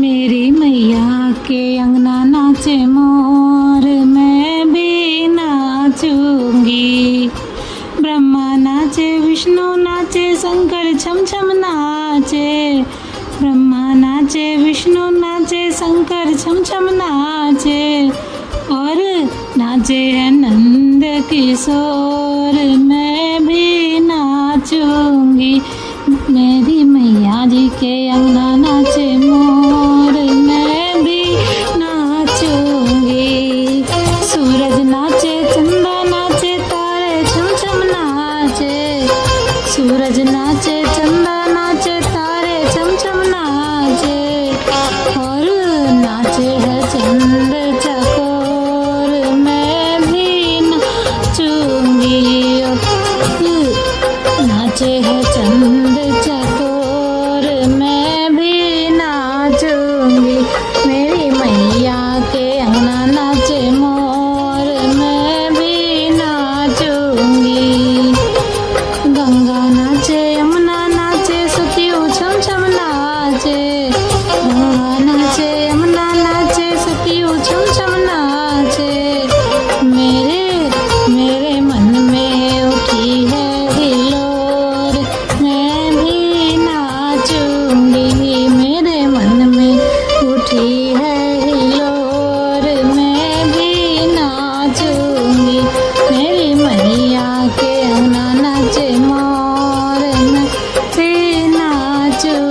मेरी मैया के अंगना नाचे मोर, मैं भी नाचूंगी। ब्रह्मा नाचे, विष्णु नाचे, शंकर छम छम नाचे। ब्रह्मा नाचे, विष्णु नाचे, शंकर छम छम नाचे। और नाचे है नंद किशोर, मैं भी नाचूंगी। मेरी मैया जी के अंगना नाचे मोर, मैं भी नाचूंगी। सूरज नाचे, चंदा नाचे, तारे छम छम नाचे। सूरज नाचे, चंदा नाचे, तारे छम छम नाचे। और नाचे है चंद चकोर, मैं भी नाचूंगी। नाचे है चंद चकोर, मैं भी नाचूंगी। मेरी मैया के अंगना नाचे मोर, मैं भी नाचूंगी। गंगा नाचे, यमुना नाचे, सतियु छम छम नाचे। गंगा नाचे, यमुना नाचे, सतियु छम छम नाचे। मेरे मन में उठी है हिलोर, मैं भी नाचूंगी। मेरे मन में उठी है हिलोर, मैं भी नाचूंगी। मेरी मैया के अंगना नाचे मोर, मैं भी नाचूंगी।